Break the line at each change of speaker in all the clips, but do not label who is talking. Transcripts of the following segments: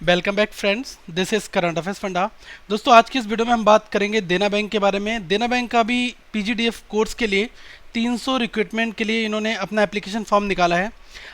Welcome back friends, this is current affairs funda. दोस्तों, आज की इस वीडियो में हम बात करेंगे देना बैंक के बारे में। देना बैंक का भी पीजीडीएफ कोर्स के लिए 300 रिक्रूटमेंट के लिए इन्होंने अपना एप्लीकेशन फॉर्म निकाला है।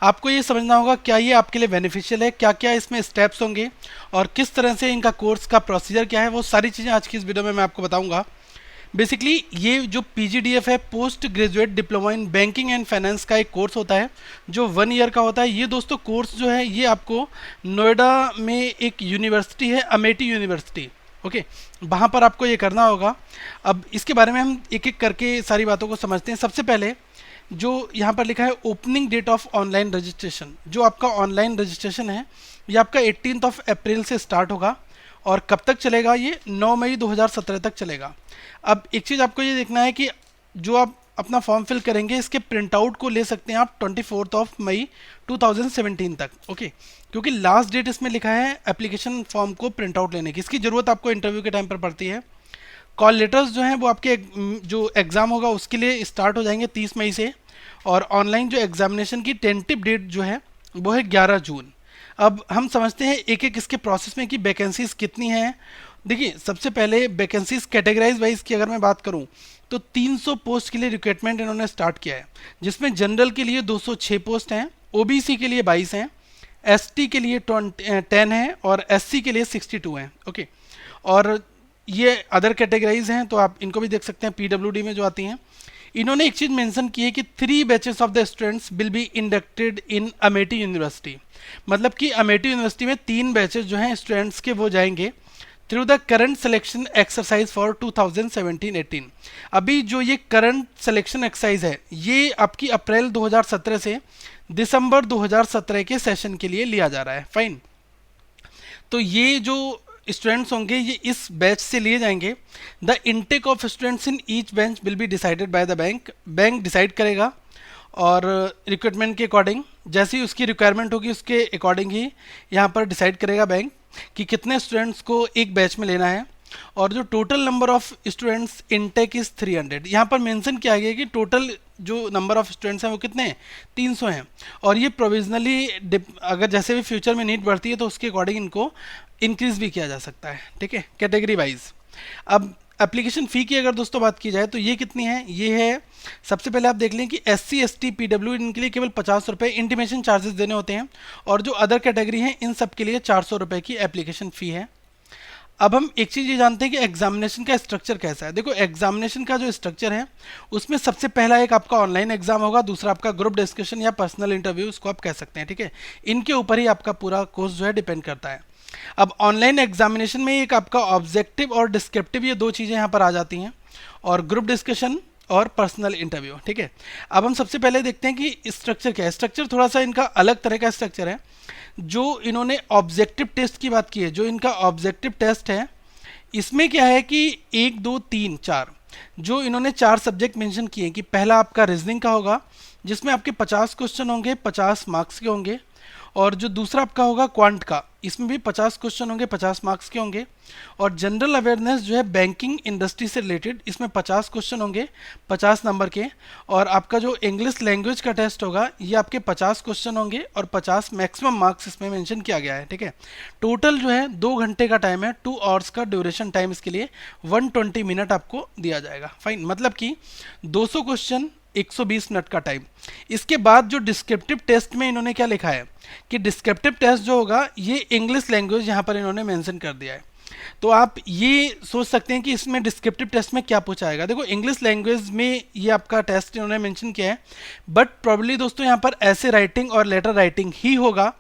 आपको ये समझना होगा क्या ये आपके लिए बेनिफिशियल है, क्या क्या इसमें स्टेप्स होंगे और किस तरह से इनका कोर्स का प्रोसीजर क्या है, वो सारी चीज़ें आज की इस वीडियो में मैं आपको बताऊँगा। बेसिकली ये जो पीजीडीएफ है, post graduate diploma in banking and finance का एक कोर्स होता है जो 1 ईयर का होता है। ये दोस्तों कोर्स जो है ये आपको नोएडा में एक यूनिवर्सिटी है, अमेठी यूनिवर्सिटी, ओके, वहाँ पर आपको ये करना होगा। अब इसके बारे में हम एक एक करके सारी बातों को समझते हैं। सबसे पहले जो यहाँ पर लिखा है opening date of online registration, जो आपका ऑनलाइन रजिस्ट्रेशन है ये आपका 18 अप्रैल से स्टार्ट होगा और कब तक चलेगा, ये 9 मई 2017 तक चलेगा। अब एक चीज़ आपको ये देखना है कि जो आप अपना फॉर्म फिल करेंगे इसके प्रिंट आउट को ले सकते हैं आप 24 मई 2017 तक, ओके, क्योंकि लास्ट डेट इसमें लिखा है एप्लीकेशन फॉर्म को प्रिंट आउट लेने की। इसकी ज़रूरत आपको इंटरव्यू के टाइम पर पड़ती है। कॉल लेटर्स जो हैं वो आपके जो एग्ज़ाम होगा उसके लिए स्टार्ट हो जाएंगे 30 मई से, और ऑनलाइन जो एग्जामिनेशन की टेंटिव डेट जो है वो है 11 जून। अब हम समझते हैं एक एक इसके प्रोसेस में कि वैकेंसीज कितनी हैं। देखिए, सबसे पहले वैकेंसीज कैटेगराइज वाइज की अगर मैं बात करूं तो 300 पोस्ट के लिए रिक्रूटमेंट इन्होंने स्टार्ट किया है, जिसमें जनरल के लिए 206 पोस्ट हैं, ओबीसी के लिए 22 हैं, एसटी के लिए 10 हैं और एससी के लिए 62 हैं, ओके। और ये अदर कैटेगराइज हैं तो आप इनको भी देख सकते हैं, पीडब्ल्यूडी में जो आती हैं। इन्होंने एक चीज़ मेंशन की है कि 3 batches of the students will be inducted in Amethi university, मतलब कि अमेठी यूनिवर्सिटी में 3 बैचेस जो हैं स्टूडेंट्स के वो जाएंगे through the current selection exercise for 2017-18। अभी जो ये करंट सिलेक्शन एक्सरसाइज है ये आपकी अप्रैल 2017 से दिसंबर 2017 के सेशन के लिए लिया जा रहा है, फाइन। तो ये जो स्टूडेंट्स होंगे ये इस बैच से लिए जाएंगे। The intake of students in each bench will be decided by the bank, bank decide करेगा और रिक्रूटमेंट के अकॉर्डिंग जैसी उसकी रिक्वायरमेंट होगी उसके अकॉर्डिंग ही यहाँ पर डिसाइड करेगा बैंक कि कितने स्टूडेंट्स को एक बैच में लेना है। और जो total number of students intake is 300, यहाँ पर मेंशन किया गया है कि टोटल जो नंबर ऑफ स्टूडेंट्स हैं वो कितने हैं, 300 हैं। और ये प्रोविजनली अगर जैसे भी फ्यूचर में नीड बढ़ती है तो उसके अकॉर्डिंग इनको इंक्रीज भी किया जा सकता है, ठीक है, कैटेगरी वाइज। अब एप्लीकेशन फ़ी की अगर दोस्तों बात की जाए तो ये कितनी है, ये है, सबसे पहले आप देख लें कि SC ST PW इनके लिए केवल 50 रुपये इंटीमेशन चार्जेस देने होते हैं, और जो अदर कैटेगरी हैं इन सब के लिए 400 रुपये की एप्लीकेशन फ़ी है। अब हम एक चीज़ ये जानते हैं कि एग्जामिनेशन का स्ट्रक्चर कैसा है। देखो, एग्जामिनेशन का जो स्ट्रक्चर है उसमें सबसे पहला एक आपका ऑनलाइन एग्जाम होगा, दूसरा आपका ग्रुप डिस्कशन या पर्सनल इंटरव्यू उसको आप कह सकते हैं, ठीक है। इनके ऊपर ही आपका पूरा कोर्स जो है डिपेंड करता है। अब ऑनलाइन एग्जामिनेशन में एक आपका ऑब्जेक्टिव और डिस्क्रिप्टिव, ये 2 चीज़ें यहाँ पर आ जाती हैं, और ग्रुप डिस्कशन और पर्सनल इंटरव्यू, ठीक है। अब हम सबसे पहले देखते हैं कि स्ट्रक्चर क्या है। स्ट्रक्चर थोड़ा सा इनका अलग तरह का स्ट्रक्चर है। जो इन्होंने ऑब्जेक्टिव टेस्ट की बात की है, जो इनका ऑब्जेक्टिव टेस्ट है इसमें क्या है कि 1 2 3 4 जो इन्होंने 4 सब्जेक्ट मेंशन किए हैं कि पहला आपका रीजनिंग का होगा जिसमें आपके 50 क्वेश्चन होंगे, 50 मार्क्स के होंगे, और जो दूसरा आपका होगा क्वांट का, इसमें भी 50 क्वेश्चन होंगे, 50 मार्क्स के होंगे, और जनरल अवेयरनेस जो है बैंकिंग इंडस्ट्री से रिलेटेड इसमें 50 क्वेश्चन होंगे, 50 नंबर के, और आपका जो इंग्लिश लैंग्वेज का टेस्ट होगा ये आपके 50 क्वेश्चन होंगे और 50 मैक्सिमम मार्क्स इसमें मेंशन किया गया है, ठीक है। टोटल जो है 2 घंटे का टाइम है, 2 आवर्स का ड्यूरेशन टाइम इसके लिए, 120 मिनट आपको दिया जाएगा, फाइन। मतलब कि 200 क्वेश्चन, 120 मिनट का टाइम। इसके बाद जो डिस्क्रिप्टिव टेस्ट में इन्होंने क्या लिखा है कि डिस्क्रिप्टिव टेस्ट जो होगा ये इंग्लिश लैंग्वेज यहाँ पर इन्होंने मेंशन कर दिया है। तो आप ये सोच सकते हैं कि इसमें डिस्क्रिप्टिव टेस्ट में क्या पूछा जाएगा। देखो, इंग्लिश लैंग्वेज में ये आपका टेस्ट इन्होंने मेंशन किया है, बट प्रॉब्ली दोस्तों यहाँ पर ऐसे राइटिंग और लेटर राइटिंग ही होगा,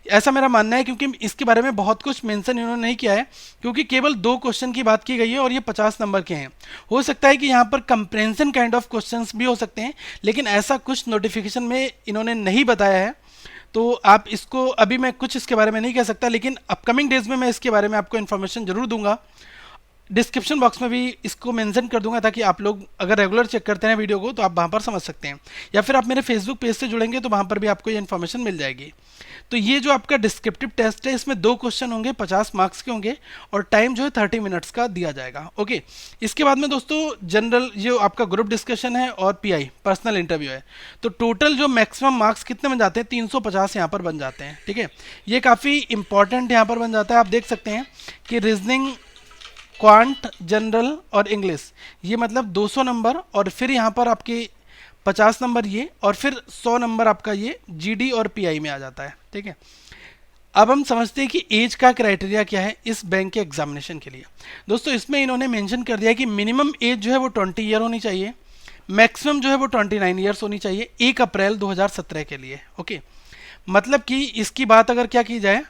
ऐसा मेरा मानना है, क्योंकि इसके बारे में बहुत कुछ मेंशन इन्होंने नहीं किया है, क्योंकि केवल 2 क्वेश्चन की बात की गई है और ये 50 नंबर के हैं। हो सकता है कि यहाँ पर कंप्रेंशन काइंड ऑफ क्वेश्चन भी हो सकते हैं, लेकिन ऐसा कुछ नोटिफिकेशन में इन्होंने नहीं बताया है। तो आप इसको, अभी मैं कुछ इसके बारे में नहीं कह सकता, लेकिन अपकमिंग डेज में मैं इसके बारे में आपको इन्फॉर्मेशन जरूर दूंगा। डिस्क्रिप्शन बॉक्स में भी इसको मेंशन कर दूंगा, ताकि आप लोग अगर रेगुलर चेक करते हैं वीडियो को तो आप वहाँ पर समझ सकते हैं, या फिर आप मेरे फेसबुक पेज से जुड़ेंगे तो वहाँ पर भी आपको ये इन्फॉर्मेशन मिल जाएगी। तो ये जो आपका डिस्क्रिप्टिव टेस्ट है, इसमें 2 क्वेश्चन होंगे, 50 मार्क्स के होंगे, और टाइम जो है 30 मिनट्स का दिया जाएगा। ओके, इसके बाद में दोस्तों जनरल जो आपका ग्रुप डिस्कशन है और पीआई पर्सनल इंटरव्यू है। तो टोटल जो मैक्सिमम मार्क्स कितने बन जाते हैं, 350 यहाँ पर बन जाते हैं। ठीक है, ये काफ़ी इंपॉर्टेंट यहाँ पर बन जाता है। आप देख सकते हैं कि रीजनिंग, क्वांट, जनरल और इंग्लिश, ये मतलब 200 नंबर, और फिर यहाँ पर आपके 50 नंबर ये, और फिर 100 नंबर आपका ये जीडी और पीआई में आ जाता है। ठीक है, अब हम समझते हैं कि एज का क्राइटेरिया क्या है इस बैंक के एग्जामिनेशन के लिए। दोस्तों इसमें इन्होंने मेंशन कर दिया कि मिनिमम एज जो है वो 20 ईयर होनी चाहिए, मैक्सिमम जो है वो 29 ईयर्स होनी चाहिए 1 अप्रैल 2017 के लिए। ओके, मतलब कि इसकी बात अगर क्या की जाए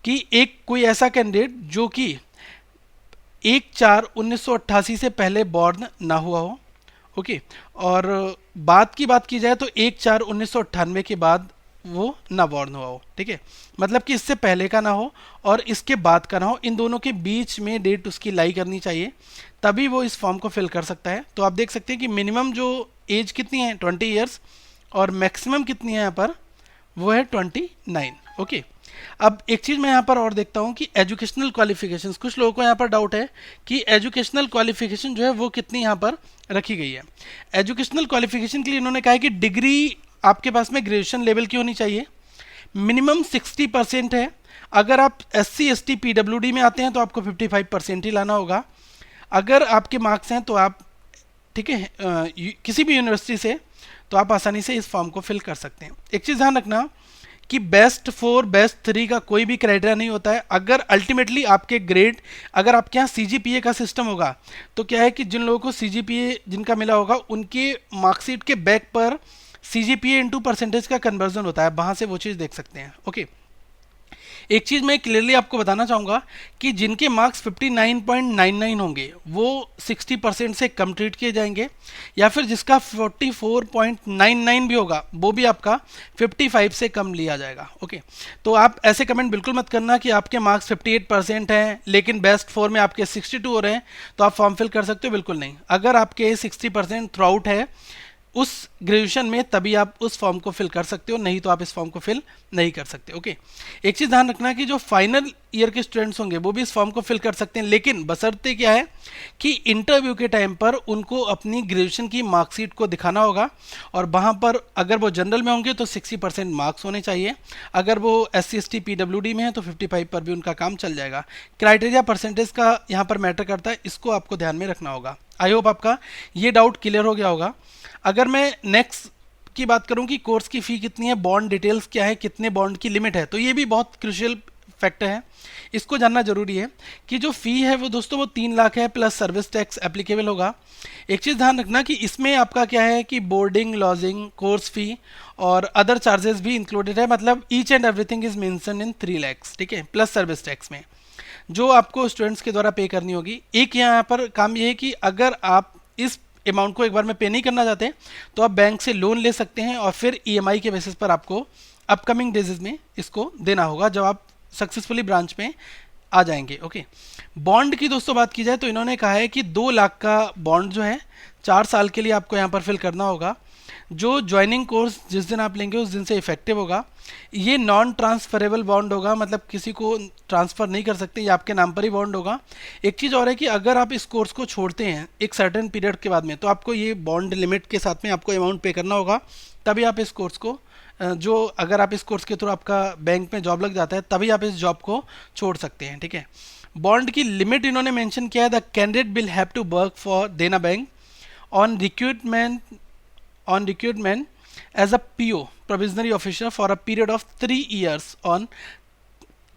कि एक कोई ऐसा कैंडिडेट जो कि 1/4/1988 से पहले बॉर्न ना हुआ हो। ओके, और बात की जाए तो 1/4/1998 के बाद वो ना बॉर्न हुआ हो। ठीक है, मतलब कि इससे पहले का ना हो और इसके बाद का ना हो, इन दोनों के बीच में डेट उसकी लाई करनी चाहिए, तभी वो इस फॉर्म को फिल कर सकता है। तो आप देख सकते हैं कि मिनिमम जो एज कितनी है 20 ईयर्स, और मैक्सिमम कितनी है यहाँ पर, वो है 29। ओके, अब एक चीज़ मैं यहाँ पर और देखता हूँ कि एजुकेशनल क्वालिफिकेशंस, कुछ लोगों को यहाँ पर डाउट है कि एजुकेशनल क्वालिफिकेशन जो है वो कितनी यहाँ पर रखी गई है। एजुकेशनल क्वालिफिकेशन के लिए इन्होंने कहा है कि डिग्री आपके पास में ग्रेजुएशन लेवल की होनी चाहिए, मिनिमम 60% है। अगर आप SC ST PWD में आते हैं तो आपको 55% ही लाना होगा। अगर आपके मार्क्स हैं तो आप, ठीक है, किसी भी यूनिवर्सिटी से, तो आप आसानी से इस फॉर्म को फिल कर सकते हैं। एक चीज़ ध्यान रखना कि बेस्ट 4 बेस्ट 3 का कोई भी क्राइटेरिया नहीं होता है। अगर अल्टीमेटली आपके ग्रेड, अगर आपके यहाँ CGPA का सिस्टम होगा तो क्या है कि जिन लोगों को CGPA जिनका मिला होगा उनके मार्कशीट के बैक पर CGPA इंटू परसेंटेज का कन्वर्जन होता है, वहाँ से वो चीज़ देख सकते हैं। ओके, एक चीज़ मैं क्लियरली आपको बताना चाहूँगा कि जिनके मार्क्स 59.99 होंगे वो 60% से कम ट्रीट किए जाएंगे, या फिर जिसका 44.99 भी होगा वो भी आपका 55 से कम लिया जाएगा। ओके, तो आप ऐसे कमेंट बिल्कुल मत करना कि आपके मार्क्स 58% हैं लेकिन बेस्ट 4 में आपके 62 हो रहे हैं तो आप फॉर्म फिल कर सकते हो, बिल्कुल नहीं। अगर आपके 60% थ्रू आउट है उस ग्रेजुएशन में तभी आप उस फॉर्म को फिल कर सकते हो, नहीं तो आप इस फॉर्म को फिल नहीं कर सकते। ओके, एक चीज़ ध्यान रखना कि जो फाइनल ईयर के स्टूडेंट्स होंगे वो भी इस फॉर्म को फिल कर सकते हैं, लेकिन बशर्ते क्या है कि इंटरव्यू के टाइम पर उनको अपनी ग्रेजुएशन की मार्कशीट को दिखाना होगा, और वहाँ पर अगर वो जनरल में होंगे तो 60% मार्क्स होने चाहिए, अगर वो SC ST PWD में है तो 55 पर भी उनका काम चल जाएगा। क्राइटेरिया परसेंटेज का यहाँ पर मैटर करता है, इसको आपको ध्यान में रखना होगा। आई होप आपका ये डाउट क्लियर हो गया होगा। अगर मैं नेक्स्ट की बात करूं कि कोर्स की फ़ी कितनी है, बॉन्ड डिटेल्स क्या है, कितने बॉन्ड की लिमिट है, तो ये भी बहुत क्रूशियल फैक्टर है, इसको जानना जरूरी है कि जो फ़ी है वो दोस्तों वो 3 लाख है प्लस सर्विस टैक्स एप्लीकेबल होगा। एक चीज़ ध्यान रखना कि इसमें आपका क्या है कि बोर्डिंग, लॉजिंग, कोर्स फ़ी और अदर चार्जेस भी इंक्लूडेड है, मतलब each and everything is mention in 3 lakhs। ठीक है, प्लस सर्विस टैक्स में जो आपको स्टूडेंट्स के द्वारा पे करनी होगी। एक यहाँ पर काम ये है कि अगर आप इस अमाउंट को एक बार में पे नहीं करना चाहते तो आप बैंक से लोन ले सकते हैं और फिर EMI के बेसिस पर आपको अपकमिंग डेज में इसको देना होगा जब आप सक्सेसफुली ब्रांच में आ जाएंगे। ओके, बॉन्ड की दोस्तों बात की जाए तो इन्होंने कहा है कि 2 लाख का बॉन्ड जो है 4 साल के लिए आपको यहाँ पर फिल करना होगा, जो ज्वाइनिंग कोर्स जिस दिन आप लेंगे उस दिन से इफेक्टिव होगा। ये नॉन ट्रांसफरेबल बॉन्ड होगा, मतलब किसी को ट्रांसफ़र नहीं कर सकते, ये आपके नाम पर ही बॉन्ड होगा। एक चीज़ और है कि अगर आप इस कोर्स को छोड़ते हैं एक सर्टेन पीरियड के बाद में तो आपको ये बॉन्ड लिमिट के साथ में आपको अमाउंट पे करना होगा, तभी आप इस कोर्स को जो अगर आप इस कोर्स के थ्रू आपका बैंक में जॉब लग जाता है तभी आप इस जॉब को छोड़ सकते हैं। ठीक है, बॉन्ड की लिमिट इन्होंने मेंशन किया है, the candidate will have to work for Dena Bank on recruitment as a PO provisionary officer for a period of 3 years on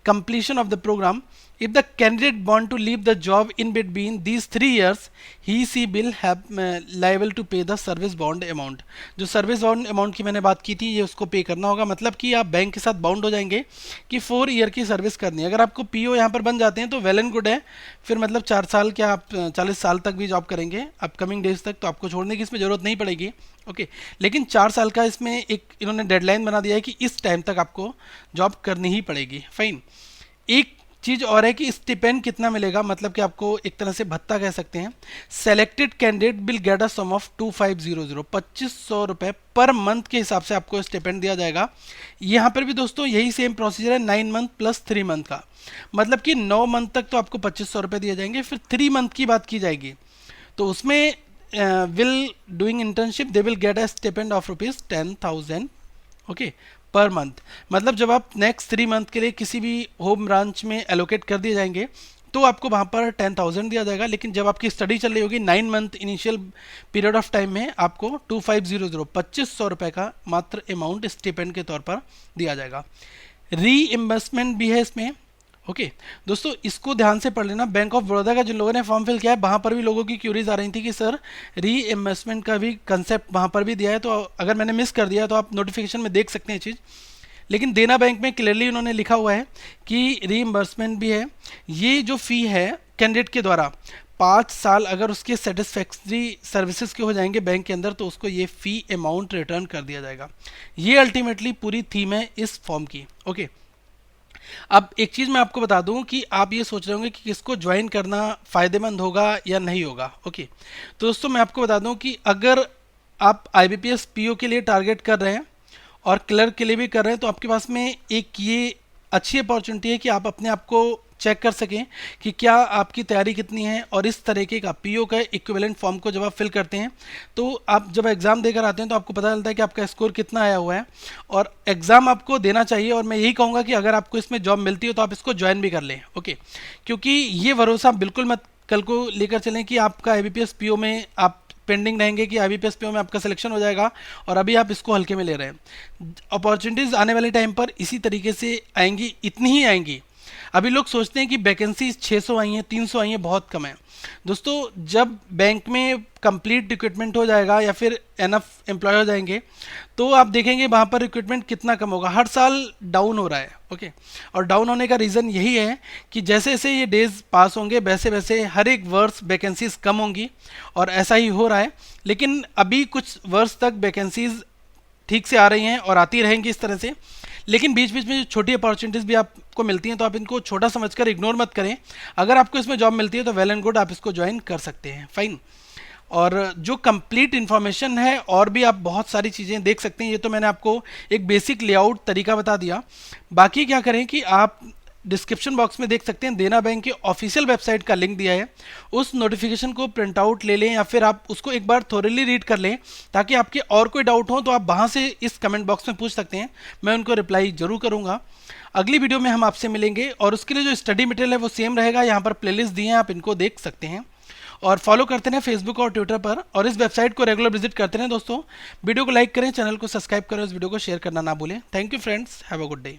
completion of the program. If the candidate want to leave the job in between these 3 years, he will have liable to pay the service bond amount. जो service bond amount की मैंने बात की थी ये उसको पे करना होगा, मतलब कि आप बैंक के साथ बाउंड हो जाएंगे कि 4 ईयर की सर्विस करनी है। अगर आपको PO यहाँ पर बन जाते हैं तो वेल एंड गुड है, फिर मतलब 4 साल क्या आप 40 साल तक भी जॉब करेंगे अपकमिंग डेज तक, तो आपको छोड़ने की इसमें ज़रूरत नहीं पड़ेगी। ओके, लेकिन 4 साल का इसमें एक इन्होंने डेडलाइन बना दिया है कि इस टाइम तक आपको जॉब करनी ही पड़ेगी। फाइन, एक चीज़ और है कि स्टिपेंड कितना मिलेगा, मतलब कि आपको एक तरह से भत्ता कह सकते हैं। Selected candidate will get a sum of 2500, 2500 रुपये पर मंथ के हिसाब से आपको स्टिपेंड दिया जाएगा। यहाँ पर भी दोस्तों यही सेम प्रोसीजर है, 9 मंथ प्लस 3 मंथ का, मतलब कि 9 मंथ तक तो आपको 2500 रुपये दिए जाएंगे। फिर 3 मंथ की बात की जाएगी तो उसमें will doing internship they will get a stipend of ₹10,000 okay per month. मतलब जब आप नेक्स्ट 3 मंथ के लिए किसी भी होम ब्रांच में एलोकेट कर दिए जाएंगे तो आपको वहाँ पर 10,000 दिया जाएगा। लेकिन जब आपकी स्टडी चल रही होगी 9 month initial period of time में आपको 2500 2500 रुपये का मात्र अमाउंट स्टिपेंड के तौर पर दिया जाएगा। रीइंबर्समेंट भी है इसमें। ओके दोस्तों, इसको ध्यान से पढ़ लेना। बैंक ऑफ बड़ौदा का जिन लोगों ने फॉर्म फिल किया है वहाँ पर भी लोगों की क्यूरीज आ रही थी कि सर रीइंबर्समेंट का भी कंसेप्ट वहाँ पर भी दिया है, तो अगर मैंने मिस कर दिया तो आप नोटिफिकेशन में देख सकते हैं चीज़। लेकिन देना बैंक में क्लियरली उन्होंने लिखा हुआ है कि रीइंबर्समेंट भी है। ये जो फ़ी है कैंडिडेट के द्वारा 5 साल अगर उसके सेटिस्फैक्ट्री सर्विसेज के हो जाएंगे बैंक के अंदर तो उसको ये फ़ी अमाउंट रिटर्न कर दिया जाएगा। ये अल्टीमेटली पूरी थीम है इस फॉर्म की। ओके, अब एक चीज़ मैं आपको बता दूं कि आप ये सोच रहे होंगे कि किसको ज्वाइन करना फ़ायदेमंद होगा या नहीं होगा। ओके, तो दोस्तों मैं आपको बता दूं कि अगर आप IBPS PO के लिए टारगेट कर रहे हैं और क्लर्क के लिए भी कर रहे हैं तो आपके पास में एक ये अच्छी अपॉर्चुनिटी है कि आप अपने आप को चेक कर सकें कि क्या आपकी तैयारी कितनी है। और इस तरीके का PO का इक्विवेलेंट फॉर्म को जब आप फिल करते हैं तो आप जब एग्ज़ाम देकर आते हैं तो आपको पता चलता है कि आपका स्कोर कितना आया हुआ है और एग्ज़ाम आपको देना चाहिए। और मैं यही कहूँगा कि अगर आपको इसमें जॉब मिलती हो तो आप इसको ज्वाइन भी कर लें। ओके, क्योंकि ये भरोसा बिल्कुल मत कल को लेकर चलें कि आपका IBPS PO में आप पेंडिंग रहेंगे कि IBPS PO में आपका सिलेक्शन हो जाएगा और अभी आप इसको हल्के में ले रहे हैं। अपॉर्चुनिटीज़ आने वाले टाइम पर इसी तरीके से आएंगी, इतनी ही आएंगी। अभी लोग सोचते हैं कि वैकेंसी 600 आई हैं, 300 आई हैं, बहुत कम है। दोस्तों जब बैंक में कंप्लीट रिक्रूटमेंट हो जाएगा या फिर एनफ एम्प्लॉय हो जाएंगे तो आप देखेंगे वहाँ पर रिक्रूटमेंट कितना कम होगा। हर साल डाउन हो रहा है। ओके, और डाउन होने का रीज़न यही है कि जैसे जैसे ये डेज पास होंगे वैसे वैसे हर एक वर्ष वैकेंसीज कम होंगी और ऐसा ही हो रहा है। लेकिन अभी कुछ वर्ष तक वैकेंसीज ठीक से आ रही हैं और आती रहेंगी इस तरह से। लेकिन बीच बीच में जो छोटी अपॉर्चुनिटीज़ भी आपको मिलती हैं तो आप इनको छोटा समझकर इग्नोर मत करें। अगर आपको इसमें जॉब मिलती है तो वेल एंड गुड, आप इसको ज्वाइन कर सकते हैं, फाइन। और जो कंप्लीट इन्फॉर्मेशन है और भी आप बहुत सारी चीज़ें देख सकते हैं। ये तो मैंने आपको एक बेसिक लेआउट तरीका बता दिया। बाकी क्या करें कि आप डिस्क्रिप्शन बॉक्स में देख सकते हैं देना बैंक के ऑफिशियल वेबसाइट का लिंक दिया है। उस नोटिफिकेशन को प्रिंट आउट ले लें या फिर आप उसको एक बार थोरली रीड कर लें ताकि आपके और कोई डाउट हो तो आप वहाँ से इस कमेंट बॉक्स में पूछ सकते हैं, मैं उनको रिप्लाई जरूर करूँगा। अगली वीडियो में हम आपसे मिलेंगे और उसके लिए जो स्टडी मटेरियल है वो सेम रहेगा। यहाँ पर प्लेलिस्ट दिए हैं, आप इनको देख सकते हैं और फॉलो करते रहें फेसबुक और ट्विटर पर और इस वेबसाइट को रेगुलर विजिट करते रहें। दोस्तों वीडियो को लाइक करें, चैनल को सब्सक्राइब करें, इस वीडियो को शेयर करना ना भूलें। Thank you friends, have a good day.